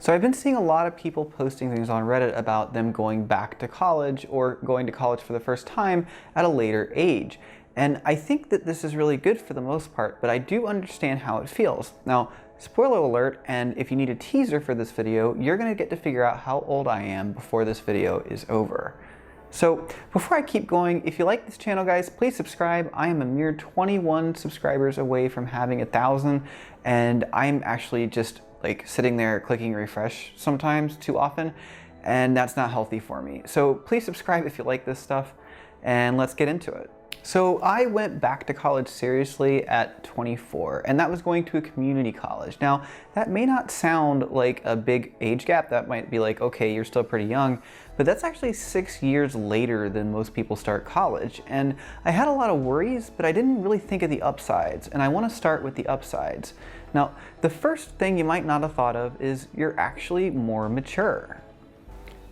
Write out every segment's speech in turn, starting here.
So I've been seeing a lot of people posting things on Reddit about them going back to college or going to college for the first time at a later age. And I think that this is really good for the most part, but I do understand how it feels. Now, spoiler alert, and if you need a teaser for this video, you're gonna get to figure out how old I am before this video is over. So before I keep going, if you like this channel, guys, please subscribe. I am a mere 21 subscribers away from having 1,000, and I'm actually just like sitting there clicking refresh sometimes too often, and that's not healthy for me. So please subscribe if you like this stuff, and let's get into it. So I went back to college seriously at 24, and that was going to a community college. Now, that may not sound like a big age gap. That might be like, okay, you're still pretty young, but that's actually 6 years later than most people start college. And I had a lot of worries, but I didn't really think of the upsides, and I want to start with the upsides. Now, the first thing you might not have thought of is you're actually more mature.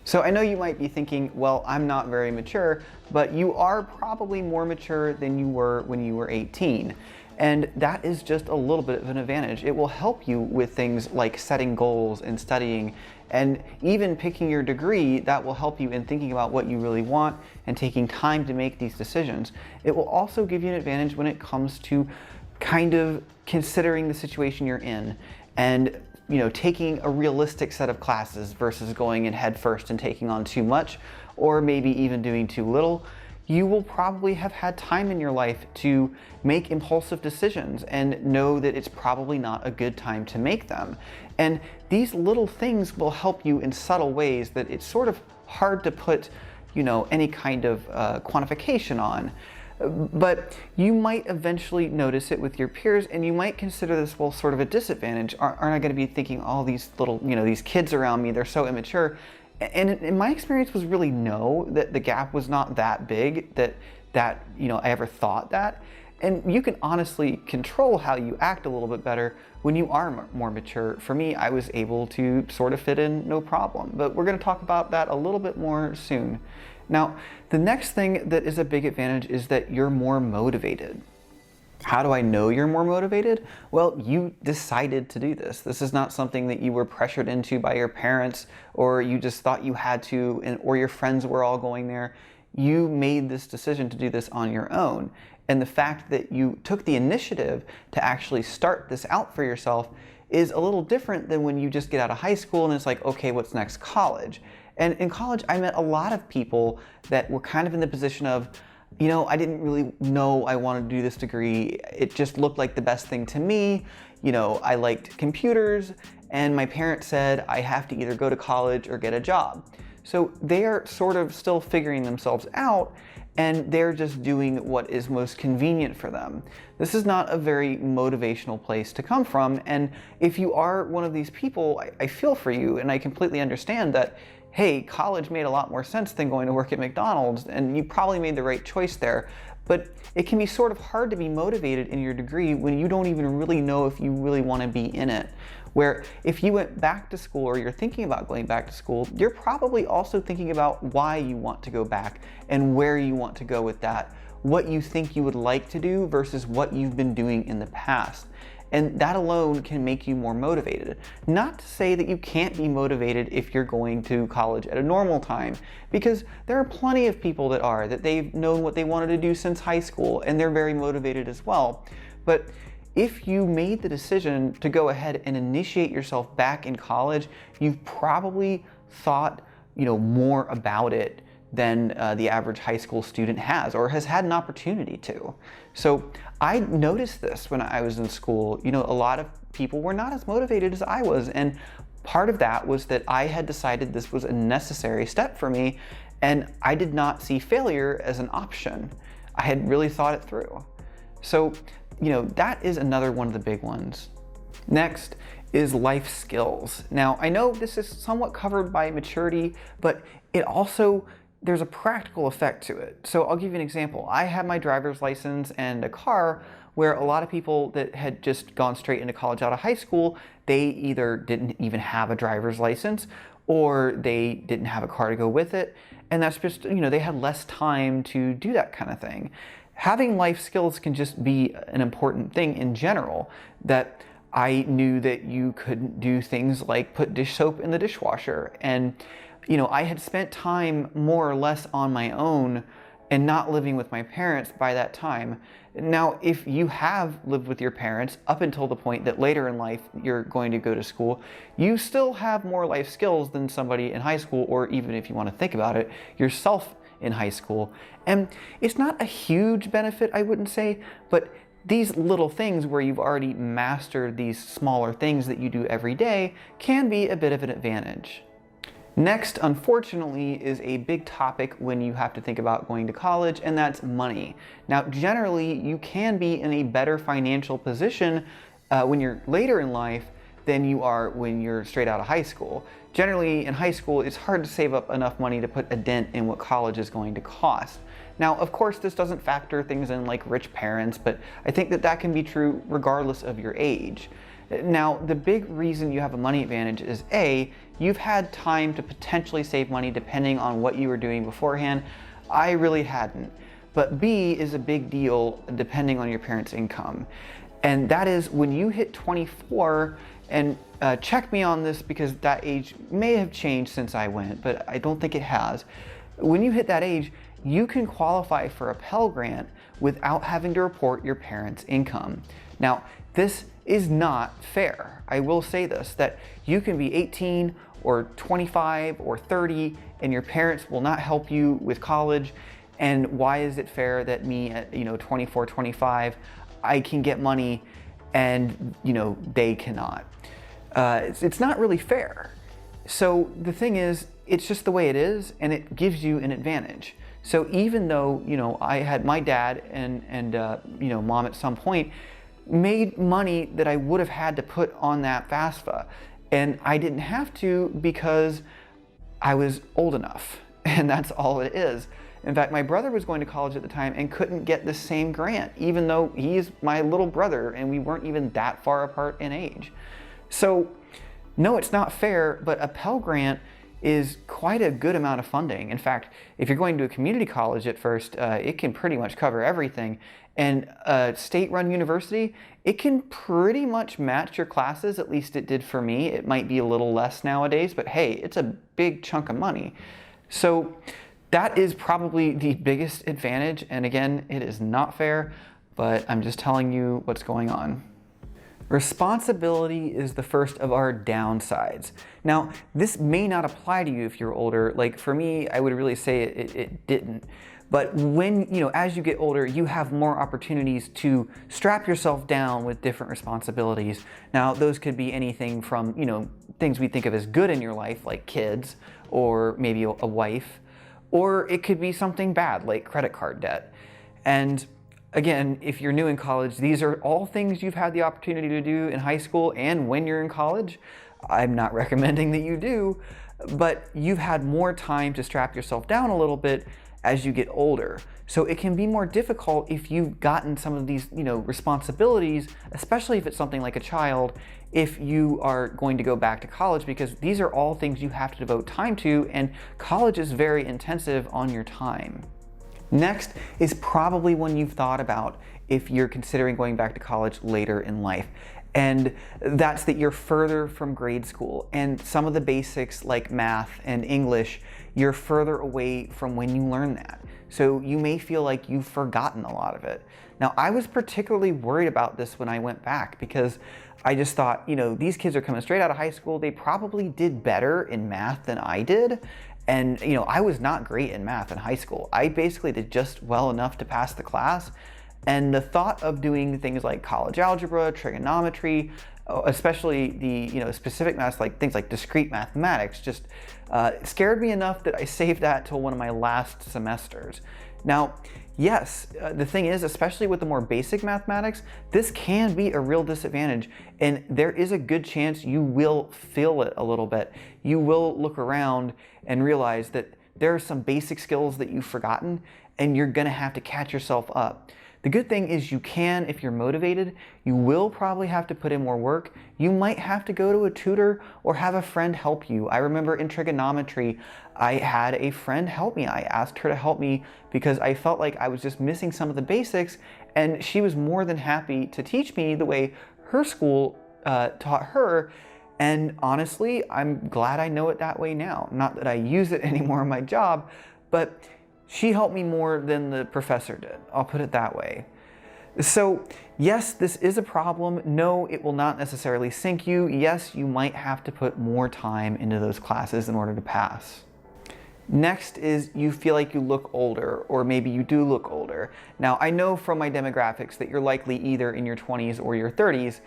So I know you might be thinking, well, I'm not very mature, but you are probably more mature than you were when you were 18. And that is just a little bit of an advantage. It will help you with things like setting goals and studying, and even picking your degree. That will help you in thinking about what you really want and taking time to make these decisions. It will also give you an advantage when it comes to kind of considering the situation you're in and taking a realistic set of classes versus going in head first and taking on too much, or maybe even doing too little. You will probably have had time in your life to make impulsive decisions and know that it's probably not a good time to make them. And these little things will help you in subtle ways that it's sort of hard to put, any kind of quantification on. But you might eventually notice it with your peers, and you might consider this, well, sort of a disadvantage. Aren't I going to be thinking, oh, these little, these kids around me, they're so immature? And in my experience was really no, that the gap was not that big, that I ever thought that. And you can honestly control how you act a little bit better when you are more mature. For me, I was able to sort of fit in no problem, but we're going to talk about that a little bit more soon. Now, the next thing that is a big advantage is that you're more motivated. How do I know you're more motivated? Well, you decided to do this. This is not something that you were pressured into by your parents, or you just thought you had to, or your friends were all going there. You made this decision to do this on your own. And the fact that you took the initiative to actually start this out for yourself is a little different than when you just get out of high school and it's like, okay, what's next? College. And in college, I met a lot of people that were kind of in the position of, I didn't really know I wanted to do this degree. It just looked like the best thing to me. I liked computers, and my parents said I have to either go to college or get a job. So they are sort of still figuring themselves out, and they're just doing what is most convenient for them. This is not a very motivational place to come from, and if you are one of these people, I feel for you, and I completely understand that, hey, college made a lot more sense than going to work at McDonald's, and you probably made the right choice there. But it can be sort of hard to be motivated in your degree when you don't even really know if you really want to be in it. Where if you went back to school, or you're thinking about going back to school, you're probably also thinking about why you want to go back and where you want to go with that, what you think you would like to do versus what you've been doing in the past. And that alone can make you more motivated. Not to say that you can't be motivated if you're going to college at a normal time, because there are plenty of people that they've known what they wanted to do since high school, and they're very motivated as well. But if you made the decision to go ahead and initiate yourself back in college, you've probably thought, more about it than the average high school student has, or has had an opportunity to. So I noticed this when I was in school. A lot of people were not as motivated as I was, and part of that was that I had decided this was a necessary step for me, and I did not see failure as an option. I had really thought it through. So, that is another one of the big ones. Next is life skills. Now, I know this is somewhat covered by maturity, but there's a practical effect to it. So I'll give you an example. I have my driver's license and a car, where a lot of people that had just gone straight into college out of high school, they either didn't even have a driver's license, or they didn't have a car to go with it. And that's just, they had less time to do that kind of thing. Having life skills can just be an important thing in general, that I knew that you couldn't do things like put dish soap in the dishwasher. And, I had spent time more or less on my own and not living with my parents by that time. Now, if you have lived with your parents up until the point that later in life you're going to go to school, you still have more life skills than somebody in high school, or even if you want to think about it, yourself in high school. And it's not a huge benefit, I wouldn't say, but these little things where you've already mastered these smaller things that you do every day can be a bit of an advantage. Next, unfortunately, is a big topic when you have to think about going to college, and that's money. Now, generally, you can be in a better financial position when you're later in life than you are when you're straight out of high school. Generally, in high school, it's hard to save up enough money to put a dent in what college is going to cost. Now, of course, this doesn't factor things in like rich parents, but I think that that can be true regardless of your age. Now, the big reason you have a money advantage is A, you've had time to potentially save money depending on what you were doing beforehand. I really hadn't. But B is a big deal depending on your parents' income. And that is when you hit 24, and check me on this because that age may have changed since I went, but I don't think it has. When you hit that age, you can qualify for a Pell Grant without having to report your parents' income. Now, this is not fair. I will say this, that you can be 18 or 25 or 30 and your parents will not help you with college. And why is it fair that me at 24, 25, I can get money and they cannot? It's not really fair. So the thing is, it's just the way it is, and it gives you an advantage. So even though I had my dad and mom at some point made money that I would have had to put on that FAFSA, and I didn't have to because I was old enough, and that's all it is. In fact, my brother was going to college at the time and couldn't get the same grant, even though he's my little brother and we weren't even that far apart in age. So no, it's not fair, but a Pell Grant is quite a good amount of funding. In fact, if you're going to a community college at first, it can pretty much cover everything. And a state-run university, it can pretty much match your classes, at least it did for me. It might be a little less nowadays, but hey, it's a big chunk of money. So that is probably the biggest advantage. And again, it is not fair, but I'm just telling you what's going on. Responsibility is the first of our downsides. Now, this may not apply to you if you're older. Like for me, I would really say it didn't. But when, as you get older, you have more opportunities to strap yourself down with different responsibilities. Now, those could be anything from, things we think of as good in your life, like kids, or maybe a wife, or it could be something bad, like credit card debt. And again, if you're new in college, these are all things you've had the opportunity to do in high school and when you're in college. I'm not recommending that you do, but you've had more time to strap yourself down a little bit as you get older. So it can be more difficult if you've gotten some of these, responsibilities, especially if it's something like a child, if you are going to go back to college, because these are all things you have to devote time to, and college is very intensive on your time. Next is probably one you've thought about if you're considering going back to college later in life. And that's that you're further from grade school, and some of the basics like math and English, you're further away from when you learn that. So you may feel like you've forgotten a lot of it. Now, I was particularly worried about this when I went back because I just thought, these kids are coming straight out of high school. They probably did better in math than I did. And, I was not great in math in high school. I basically did just well enough to pass the class. And the thought of doing things like college algebra, trigonometry, especially the specific maths, like things like discrete mathematics, just scared me enough that I saved that till one of my last semesters. Now, yes, the thing is, especially with the more basic mathematics, this can be a real disadvantage, and there is a good chance you will feel it a little bit. You will look around and realize that there are some basic skills that you've forgotten, and you're gonna have to catch yourself up. The good thing is you can, if you're motivated, you will probably have to put in more work. You might have to go to a tutor or have a friend help you. I remember in trigonometry, I had a friend help me. I asked her to help me because I felt like I was just missing some of the basics, and she was more than happy to teach me the way her school taught her. And honestly, I'm glad I know it that way now. Not that I use it anymore in my job, but she helped me more than the professor did. I'll put it that way. So yes, this is a problem. No, it will not necessarily sink you. Yes, you might have to put more time into those classes in order to pass. Next is you feel like you look older, or maybe you do look older. Now, I know from my demographics that you're likely either in your 20s or your 30s.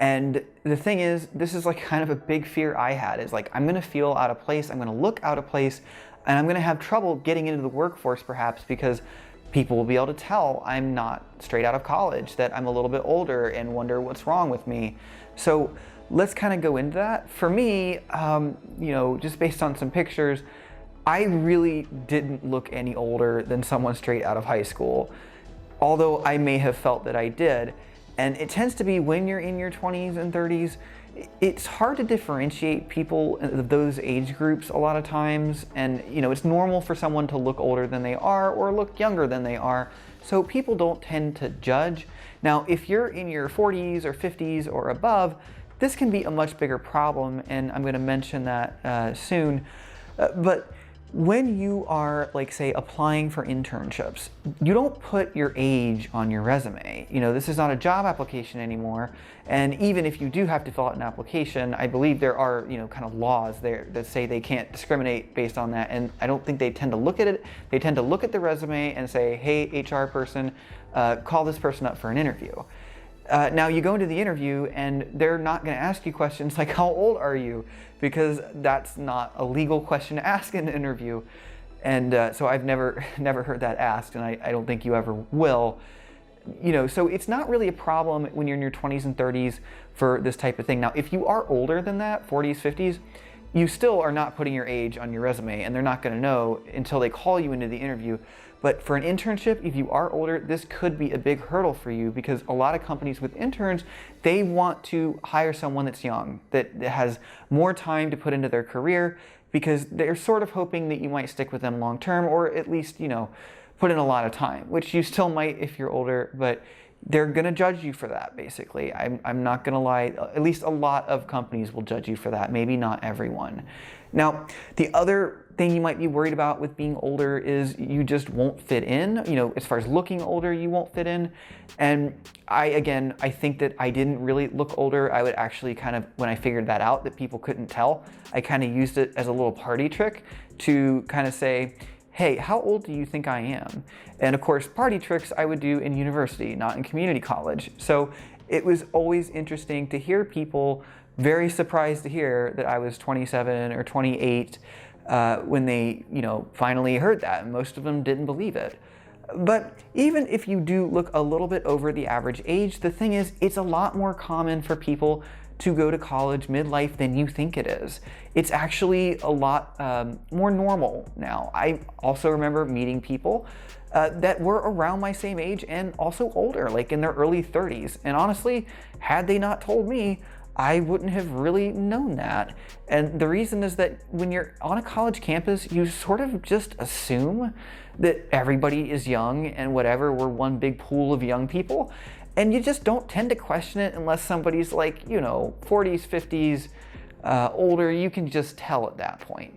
And the thing is, this is like kind of a big fear I had, is like, I'm gonna feel out of place, I'm gonna look out of place, and I'm gonna have trouble getting into the workforce perhaps because people will be able to tell I'm not straight out of college, that I'm a little bit older and wonder what's wrong with me. So let's kind of go into that. For me, just based on some pictures, I really didn't look any older than someone straight out of high school, although I may have felt that I did. And it tends to be when you're in your 20s and 30s, it's hard to differentiate people of those age groups a lot of times. And it's normal for someone to look older than they are or look younger than they are. So people don't tend to judge. Now, if you're in your 40s or 50s or above, this can be a much bigger problem. And I'm going to mention that soon. But when you are, like, say, applying for internships, you don't put your age on your resume. This is not a job application anymore. And even if you do have to fill out an application, I believe there are, kind of laws there that say they can't discriminate based on that. And I don't think they tend to look at it. They tend to look at the resume and say, hey, HR person, call this person up for an interview. Now you go into the interview and they're not going to ask you questions like, how old are you? Because that's not a legal question to ask in an interview. And so I've never heard that asked, and I don't think you ever will. So it's not really a problem when you're in your 20s and 30s for this type of thing. Now, if you are older than that, 40s, 50s, you still are not putting your age on your resume, and they're not going to know until they call you into the interview. But for an internship, if you are older, this could be a big hurdle for you, because a lot of companies with interns, they want to hire someone that's young, that has more time to put into their career, because they're sort of hoping that you might stick with them long term, or at least, put in a lot of time, which you still might if you're older, but they're gonna judge you for that, basically. I'm not gonna lie, at least a lot of companies will judge you for that, maybe not everyone. Now, the other thing you might be worried about with being older is you just won't fit in. As far as looking older, you won't fit in. And I think that I didn't really look older. I would actually kind of, when I figured that out, that people couldn't tell, I kind of used it as a little party trick to kind of say, hey, how old do you think I am? And of course, party tricks I would do in university, not in community college. So it was always interesting to hear people very surprised to hear that I was 27 or 28 when they, finally heard that. And most of them didn't believe it. But even if you do look a little bit over the average age, the thing is, it's a lot more common for people to go to college midlife than you think it is. It's actually a lot more normal now. I also remember meeting people that were around my same age and also older, like in their early 30s. And honestly, had they not told me, I wouldn't have really known that. And the reason is that when you're on a college campus, you sort of just assume that everybody is young and whatever, we're one big pool of young people. And you just don't tend to question it unless somebody's like, 40s, 50s, older. You can just tell at that point.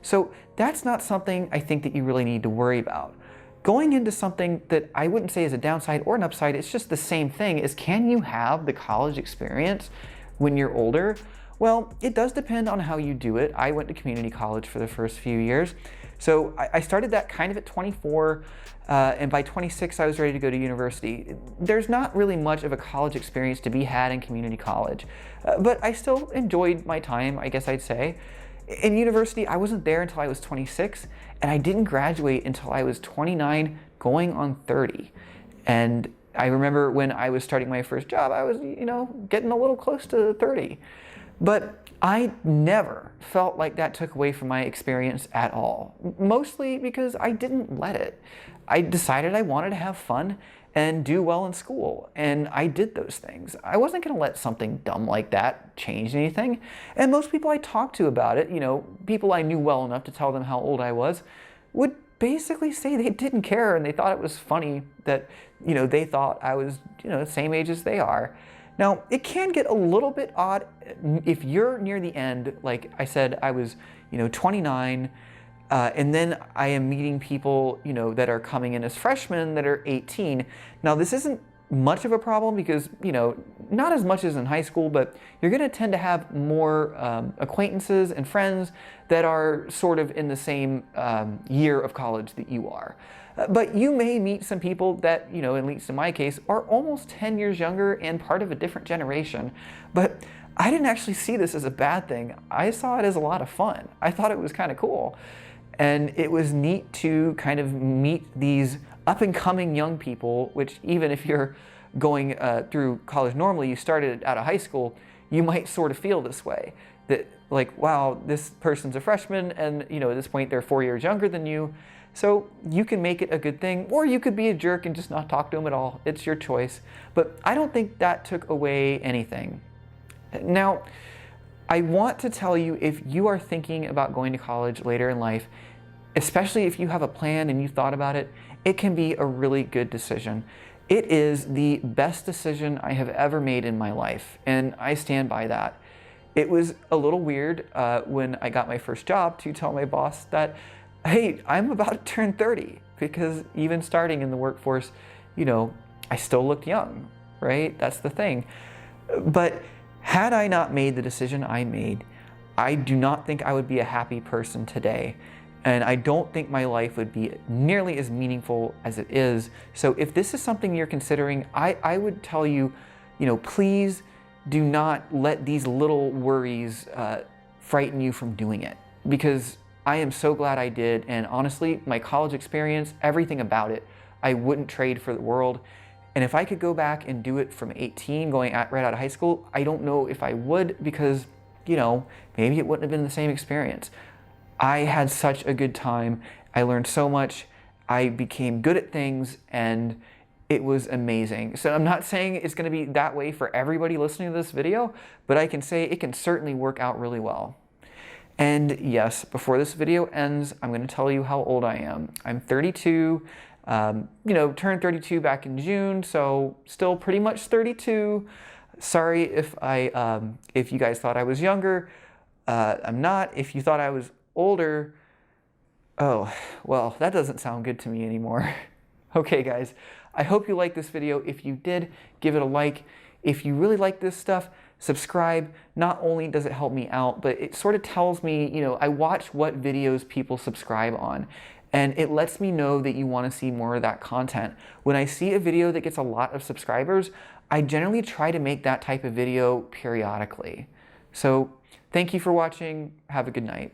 So that's not something I think that you really need to worry about. Going into something that I wouldn't say is a downside or an upside, it's just the same thing, is can you have the college experience when you're older? Well, it does depend on how you do it. I went to community college for the first few years. So I started that kind of at 24, and by 26 I was ready to go to university. There's not really much of a college experience to be had in community college, but I still enjoyed my time, I guess I'd say. In university, I wasn't there until I was 26, and I didn't graduate until I was 29, going on 30. And I remember when I was starting my first job, I was, getting a little close to 30. But I never felt like that took away from my experience at all. Mostly because I didn't let it. I decided I wanted to have fun and do well in school, and I did those things. I wasn't gonna let something dumb like that change anything. And most people I talked to about it, people I knew well enough to tell them how old I was, would basically say they didn't care, and they thought it was funny that, they thought I was, the same age as they are. Now, it can get a little bit odd if you're near the end. Like I said, I was, 29, and then I am meeting people, that are coming in as freshmen that are 18. Now, this isn't much of a problem because, not as much as in high school, but you're going to tend to have more acquaintances and friends that are sort of in the same year of college that you are. But you may meet some people that, at least in my case, are almost 10 years younger and part of a different generation. But I didn't actually see this as a bad thing. I saw it as a lot of fun. I thought it was kind of cool. And it was neat to kind of meet these up and coming young people, which even if you're going through college normally, you started out of high school, you might sort of feel this way. That like, wow, this person's a freshman and at this point they're 4 years younger than you. So you can make it a good thing, or you could be a jerk and just not talk to them at all. It's your choice. But I don't think that took away anything. Now, I want to tell you, if you are thinking about going to college later in life, especially if you have a plan and you thought about it, it can be a really good decision. It is the best decision I have ever made in my life, and I stand by that. It was a little weird when I got my first job to tell my boss that, hey, I'm about to turn 30, because even starting in the workforce, I still looked young, right? That's the thing. But had I not made the decision I made, I do not think I would be a happy person today. And I don't think my life would be nearly as meaningful as it is. So if this is something you're considering, I would tell you, please do not let these little worries frighten you from doing it. Because I am so glad I did, and honestly, my college experience, everything about it, I wouldn't trade for the world. And if I could go back and do it from 18, right out of high school, I don't know if I would, because, maybe it wouldn't have been the same experience. I had such a good time. I learned so much. I became good at things, and it was amazing. So I'm not saying it's going to be that way for everybody listening to this video, but I can say it can certainly work out really well. And yes, before this video ends, I'm going to tell you how old I am. I'm 32, turned 32 back in June, so still pretty much 32. Sorry if you guys thought I was younger. I'm not. If you thought I was older, oh, well, that doesn't sound good to me anymore. Okay, guys, I hope you liked this video. If you did, give it a like. If you really like this stuff, subscribe. Not only does it help me out, but it sort of tells me, I watch what videos people subscribe on, and it lets me know that you want to see more of that content. When I see a video that gets a lot of subscribers, I generally try to make that type of video periodically. So thank you for watching. Have a good night.